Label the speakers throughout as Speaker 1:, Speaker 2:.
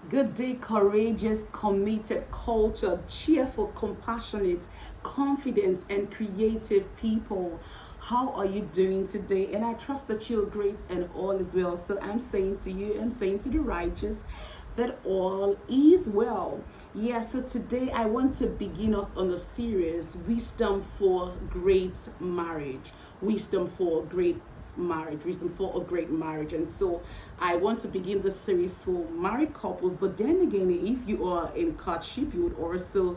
Speaker 1: Good day, courageous, committed, cultured, cheerful, compassionate, confident, and creative people. How are you doing today? And I trust that you're great and all is well. So I'm saying to you, I'm saying to the righteous, that all is well. Yeah, so today I want to begin us on a series, Wisdom for Great Marriage. Wisdom for Great Marriage, wisdom for a great marriage. And so I want to begin this series for married couples, but then again, if you are in courtship, you would also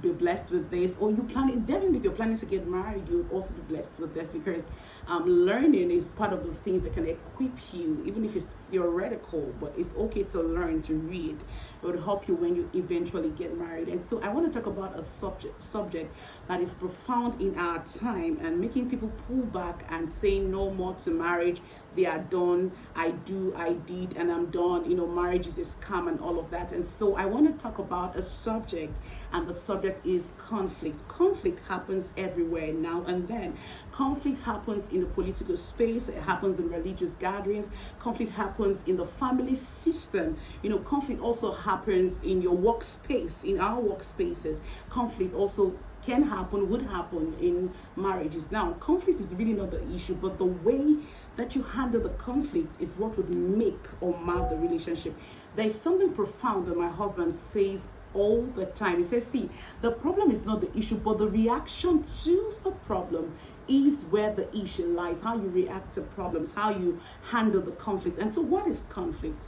Speaker 1: be blessed with this, or you plan it. Definitely if you're planning to get married, you would also be blessed with this, because learning is part of those things that can equip you, even if it's theoretical. But it's okay to learn to read. It would help you when you eventually get married. And so I want to talk about a subject that is profound in our time and making people pull back and say no more to marriage. They are done. I did, and I'm done. Marriage is a scam and all of that. And so I want to talk about a subject, and the subject is conflict. Conflict happens everywhere now and then. Conflict happens in the political space. It happens in religious gatherings. Conflict happens in the family system. Conflict also happens in your workspace, in our workspaces. Conflict also can happen, would happen in marriages. Now, conflict is really not the issue, but the way that you handle the conflict is what would make or mar the relationship. There is something profound that my husband says all the time. He says, see, the problem is not the issue, but the reaction to the problem is where the issue lies. How you react to problems, how you handle the conflict. And so what is conflict?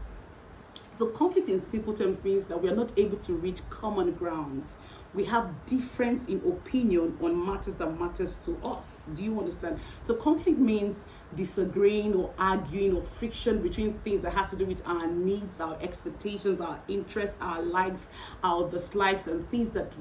Speaker 1: So conflict in simple terms means that we are not able to reach common grounds. We have difference in opinion on matters that matters to us. Do you understand? So conflict means disagreeing or arguing or friction between things that has to do with our needs, our expectations, our interests, our likes, our dislikes, and things that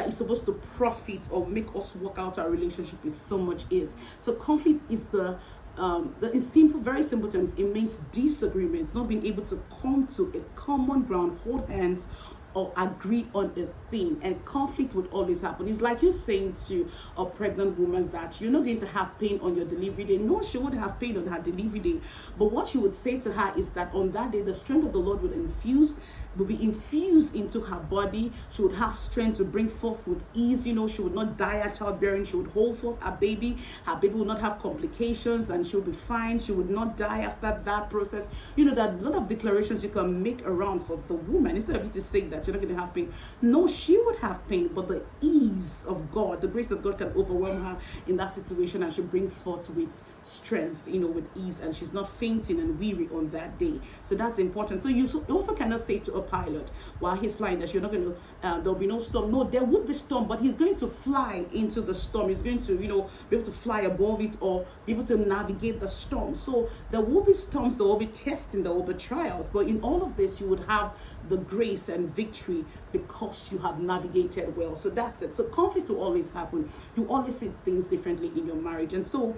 Speaker 1: is supposed to profit or make us work out our relationship with so much is. So conflict is in simple, very simple terms, it means disagreements, not being able to come to a common ground, hold hands, or agree on a thing. And conflict would always happen. It's like you saying to a pregnant woman that you're not going to have pain on your delivery day. No, she would have pain on her delivery day. But what you would say to her is that on that day, the strength of the Lord will be infused into her body. She would have strength to bring forth with ease. She would not die at childbearing. She would hold forth her baby. Her baby would not have complications, and she would be fine. She would not die after that process. That a lot of declarations you can make around for the woman, instead of you to say that you're not going to have pain. No, she would have pain, but the ease of God, the grace of God can overwhelm her in that situation, and she brings forth with strength, with ease, and she's not fainting and weary on that day. So that's important. So you also cannot say to a pilot while he's flying that you're not going to there'll be no storm. No, there would be storm, but he's going to fly into the storm. He's going to be able to fly above it, or be able to navigate the storm. So there will be storms, there will be testing, there will be trials, but in all of this you would have the grace and victory because you have navigated well. So that's it. So conflict will always happen. You always see things differently in your marriage. And so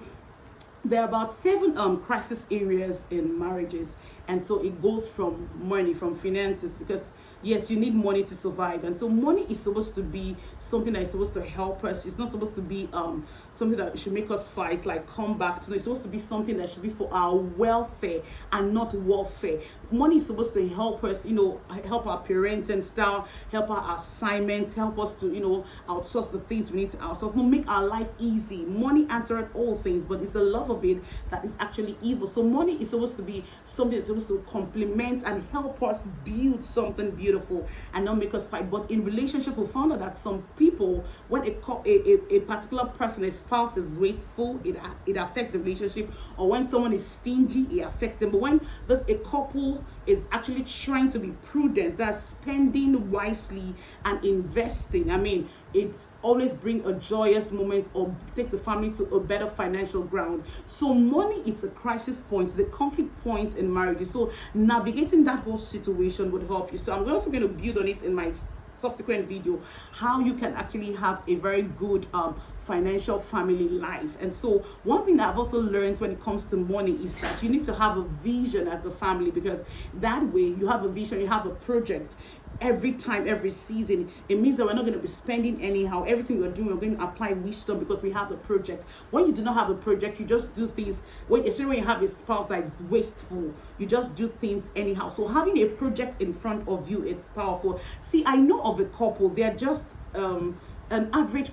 Speaker 1: there are about 7 crisis areas in marriages, and so it goes from money, from finances, because yes, you need money to survive. And so money is supposed to be something that is supposed to help us. It's not supposed to be something that should make us fight, like come back to. It's supposed to be something that should be for our welfare and not warfare. Money is supposed to help us, help our parenting style, help our assignments, help us to, outsource the things we need to outsource. No, make our life easy. Money answers all things, but it's the love of it that is actually evil. So money is supposed to be something that's supposed to complement and help us build something beautiful and not make us fight. But in relationship, we found out that some people, when a particular person, a spouse, is wasteful, it affects the relationship. Or when someone is stingy, it affects them. But when there's a couple is actually trying to be prudent, that's spending wisely and investing, it's always bring a joyous moment or take the family to a better financial ground. So money is a crisis point, the conflict point in marriage. So navigating that whole situation would help you. So I'm also going to build on it in my subsequent video, how you can actually have a very good financial family life. And so one thing that I've also learned when it comes to money is that you need to have a vision as the family, because that way you have a vision, you have a project. Every time, every season, it means that we're not going to be spending anyhow. Everything we're doing, we're going to apply wisdom, because we have a project. When you do not have a project, you just do things, especially when you have a spouse that is wasteful, you just do things anyhow. So having a project in front of you, it's powerful. See, I know of a couple, they're just an average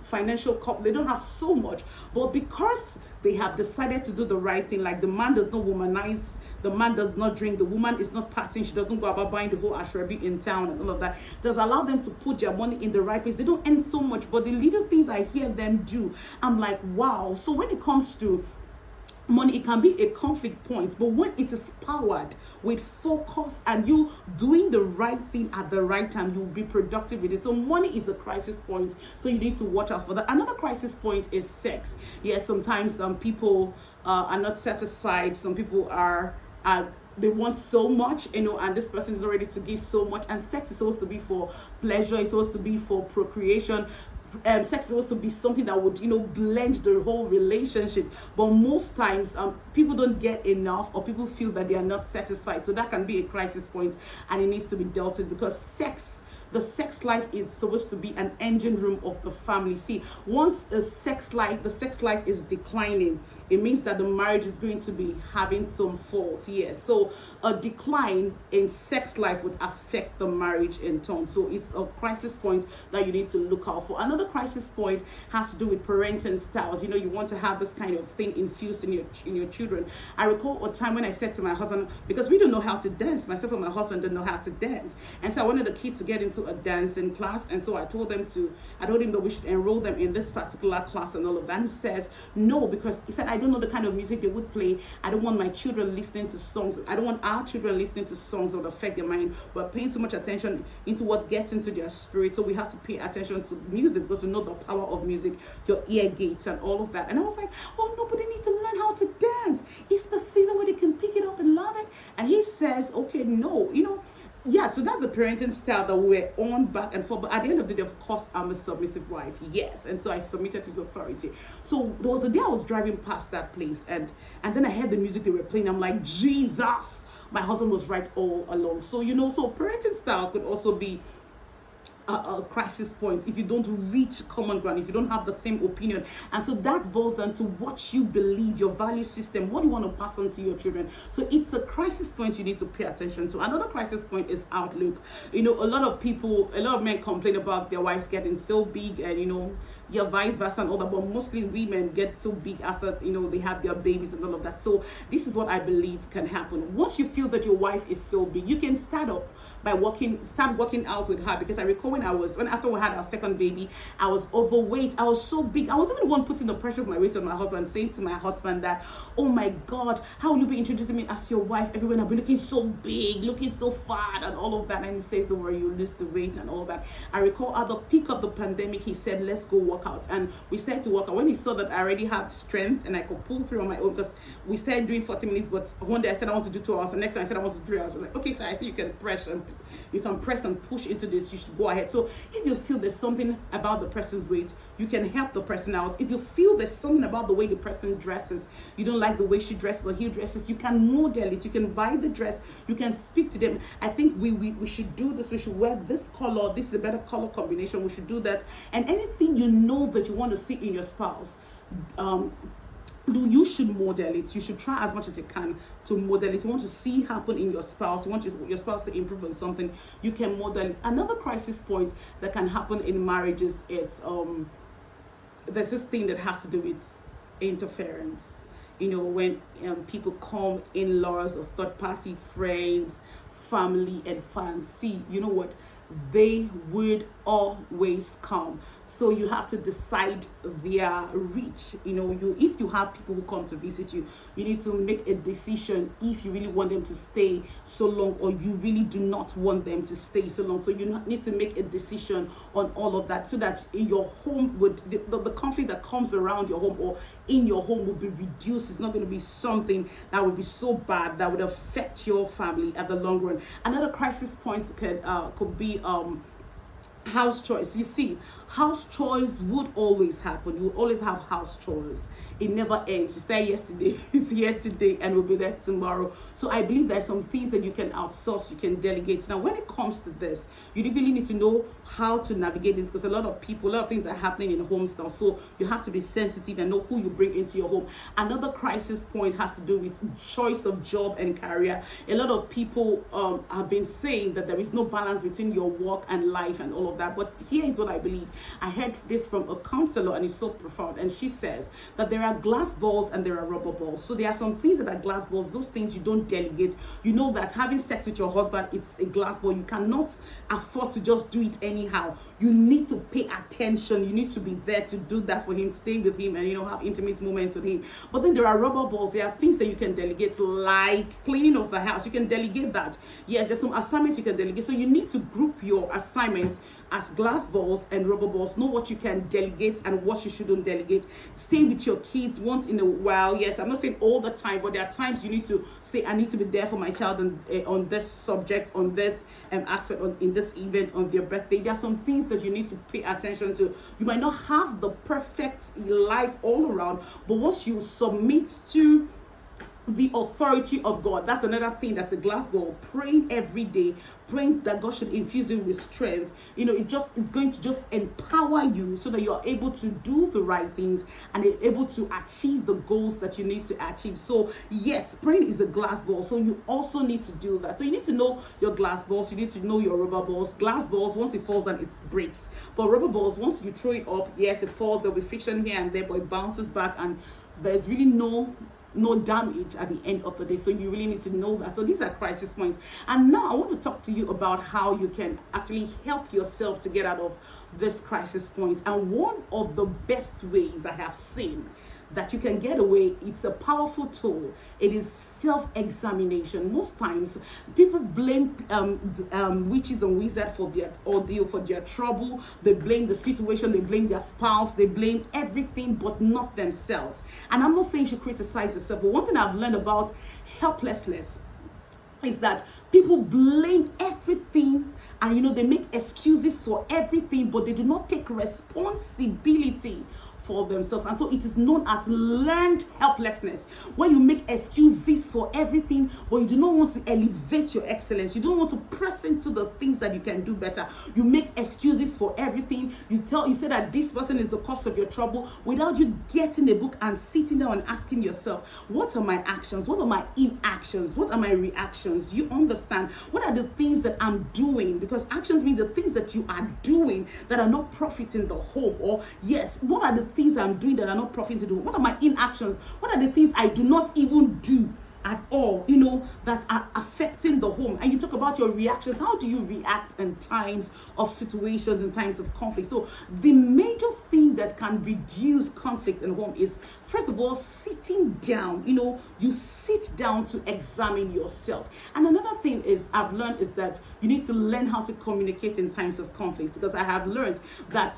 Speaker 1: financial couple. They don't have so much, but because they have decided to do the right thing, like the man does not womanize, the man does not drink, the woman is not partying, she doesn't go about buying the whole ashrabi in town and all of that, does allow them to put their money in the right place. They don't earn so much, but the little things I hear them do, I'm like, wow. So when it comes to money, it can be a conflict point, but when it is powered with focus and you doing the right thing at the right time, you'll be productive with it. So money is a crisis point, so you need to watch out for that. Another crisis point is sex. Yes, sometimes some people are not satisfied. Some people are they want so much, and this person is ready to give so much. And sex is supposed to be for pleasure, it's supposed to be for procreation. Sex is supposed to be something that would blend the whole relationship, but most times people don't get enough, or people feel that they are not satisfied. So that can be a crisis point, and it needs to be dealt with, because the sex life is supposed to be an engine room of the family. See, once the sex life is declining, it means that the marriage is going to be having some faults. Yes, so a decline in sex life would affect the marriage in turn. So it's a crisis point that you need to look out for. Another crisis point has to do with parenting styles. You want to have this kind of thing infused in your children. I recall a time when I said to my husband, because we don't know how to dance, myself and my husband don't know how to dance, and so I wanted the kids to get into a dancing class, and so I told him that we should enroll them in this particular class and all of that. And he says no, because he said, I don't know the kind of music they would play. I don't want my children listening to songs. I don't want our children listening to songs that would affect their mind. We're paying so much attention into what gets into their spirit, so we have to pay attention to music, because we know the power of music, your ear gates and all of that. And I was like, oh no, but they need to learn how to dance. It's the season where they can pick it up and love it. And he says, okay, no, yeah, so that's the parenting style that we're on back and forth. But at the end of the day, of course, I'm a submissive wife. Yes. And so I submitted to his authority. So there was a day I was driving past that place, and then I heard the music they were playing. I'm like, Jesus, my husband was right all along. So, so parenting style could also be a crisis point if you don't reach common ground, if you don't have the same opinion. And so that boils down to what you believe, your value system, what you want to pass on to your children. So it's a crisis point you need to pay attention to. Another crisis point is outlook. A lot of men complain about their wives getting so big, and vice versa and all that, but mostly women get so big after they have their babies and all of that. So this is what I believe can happen. Once you feel that your wife is so big, you can start working out with her. Because I recall after we had our second baby, I was overweight. I was so big. I was even the one putting the pressure of my weight on my husband, saying to my husband that, oh my God, how will you be introducing me as your wife everywhere? I've been looking so big, looking so fat and all of that. And he says, don't worry, you lose the weight and all that. I recall at the peak of the pandemic, he said, let's go work out. And we started to work out. When he saw that I already have strength and I could pull through on my own, because we started doing 40 minutes, but one day I said I want to do 2 hours, the next time I said I want to do 3 hours. I was like, okay, so I think you can press and push into this, you should go ahead. So if you feel there's something about the person's weight, you can help the person out. If you feel there's something about the way the person dresses, you don't like the way she dresses or he dresses, you can model it, you can buy the dress, you can speak to them. I think we should do this, we should wear this color, this is a better color combination, we should do that. And anything that you want to see in your spouse, you should model it. You should try as much as you can to model it. You want to see happen in your spouse, you want your spouse to improve on something, you can model it. Another crisis point that can happen in marriages, it's there's this thing that has to do with interference. When people come, in-laws or third-party friends, family and fans, see, what they would always come. So you have to decide their reach. If you have people who come to visit you, you need to make a decision if you really want them to stay so long, or you really do not want them to stay so long. So you need to make a decision on all of that, so that your home the conflict that comes around your home or in your home will be reduced. It's not going to be something that would be so bad that would affect your family at the long run. Another crisis point could be house chores. You see, house chores would always happen. You will always have house chores. It never ends. It's there yesterday, it's here today, and will be there tomorrow. So I believe there's some things that you can outsource, you can delegate. Now, when it comes to this, you really need to know how to navigate this, because a lot of things are happening in homes now. So you have to be sensitive and know who you bring into your home. Another crisis point has to do with choice of job and career. A lot of people have been saying that there is no balance between your work and life and all of that. But here is what I believe. I heard this from a counselor, and it's so profound. And she says that there are glass balls and there are rubber balls. So there are some things that are glass balls. Those things you don't delegate. You know that having sex with your husband, it's a glass ball. You cannot afford to just do it anyhow. You need to pay attention. You need to be there to do that for him, stay with him, and have intimate moments with him. But then there are rubber balls. There are things that you can delegate, like cleaning of the house. You can delegate that. Yes, there's some assignments you can delegate. So you need to group your assignments as glass balls and rubber balls. Know what you can delegate and what you shouldn't delegate. Stay with your kids once in a while. Yes, I'm not saying all the time, but there are times you need to say, I need to be there for my child on this subject, on this aspect, in this event, on their birthday. There are some things that you need to pay attention to. You might not have the perfect life all around, but once you submit to the authority of God, that's another thing that's a glass ball. Praying every day, praying that God should infuse you with strength. It's going to just empower you so that you're able to do the right things and you're able to achieve the goals that you need to achieve. So yes, praying is a glass ball. So you also need to do that. So you need to know your glass balls. You need to know your rubber balls. Glass balls, once it falls down, it breaks. But rubber balls, once you throw it up, yes, it falls. There'll be friction here and there, but it bounces back, and there's really no damage at the end of the day. So you really need to know that. So these are crisis points. And now I want to talk to you about how you can actually help yourself to get out of this crisis point. And one of the best ways I have seen that you can get away, it's a powerful tool. It is self-examination. Most times people blame witches and wizards for their ordeal, for their trouble. They blame the situation, they blame their spouse, they blame everything but not themselves. And I'm not saying you should criticize yourself, but one thing I've learned about helplessness is that people blame everything, and they make excuses for everything, but they do not take responsibility for themselves. And so it is known as learned helplessness, when you make excuses for everything, but you do not want to elevate your excellence. You don't want to press into the things that you can do better. You make excuses for everything. You say that this person is the cause of your trouble, without you getting a book and sitting down and asking yourself, what are my actions? What are my inactions? What are my reactions? You understand? What are the things that I'm doing? Because actions mean the things that you are doing that are not profiting the home. Or yes, what are the things I'm doing that are not profiting the home? What are my inactions? What are the things I do not even do at all, that are affecting the home? And you talk about your reactions. How do you react in times of situations, in times of conflict? So the major thing that can reduce conflict in home is, first of all, sitting down. You sit down to examine yourself. And another thing I've learned is that you need to learn how to communicate in times of conflict, because I have learned that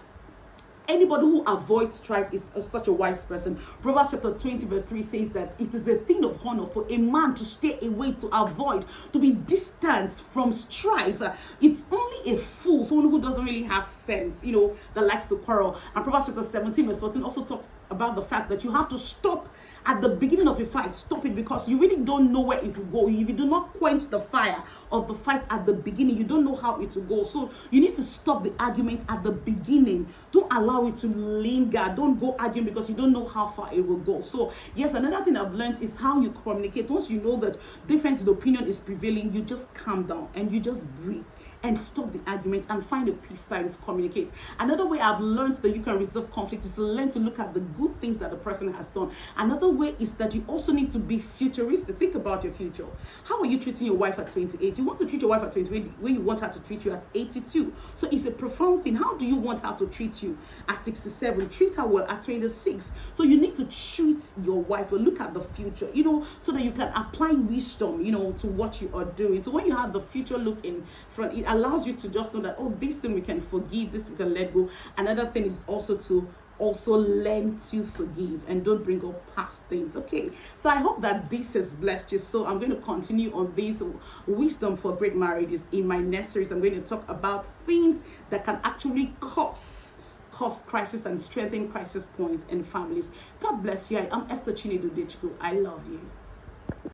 Speaker 1: anybody who avoids strife is such a wise person. Proverbs chapter 20 verse 3 says that it is a thing of honor for a man to stay away, to avoid, to be distant from strife. It's only a fool, someone who doesn't really have sense, that likes to quarrel. And Proverbs chapter 17 verse 14 also talks about the fact that you have to stop at the beginning of a fight. Stop it, because you really don't know where it will go. If you do not quench the fire of the fight at the beginning, you don't know how it will go. So you need to stop the argument at the beginning. Don't allow it to linger. Don't go arguing because you don't know how far it will go. So yes, another thing I've learned is how you communicate. Once you know that difference in opinion is prevailing, you just calm down and you just breathe and stop the argument and find a peace time to communicate. Another way I've learned that you can resolve conflict is to learn to look at the good things that the person has done. Another way is that you also need to be futuristic. Think about your future. How are you treating your wife at 28? You want to treat your wife at 28 where you want her to treat you at 82. So it's a profound thing. How do you want her to treat you at 67? Treat her well at 26. So you need to treat your wife or look at the future, so that you can apply wisdom, to what you are doing. So when you have the future look in front, it allows you to just know that, this thing we can forgive, this we can let go. Another thing is also to also learn to forgive and don't bring up past things. Okay, so I hope that this has blessed you. So I'm going to continue on this wisdom for great marriages in my next series. I'm going to talk about things that can actually cause crisis and strengthen crisis points in families. God bless you. I am Esther Chinedu Dechiko. I love you.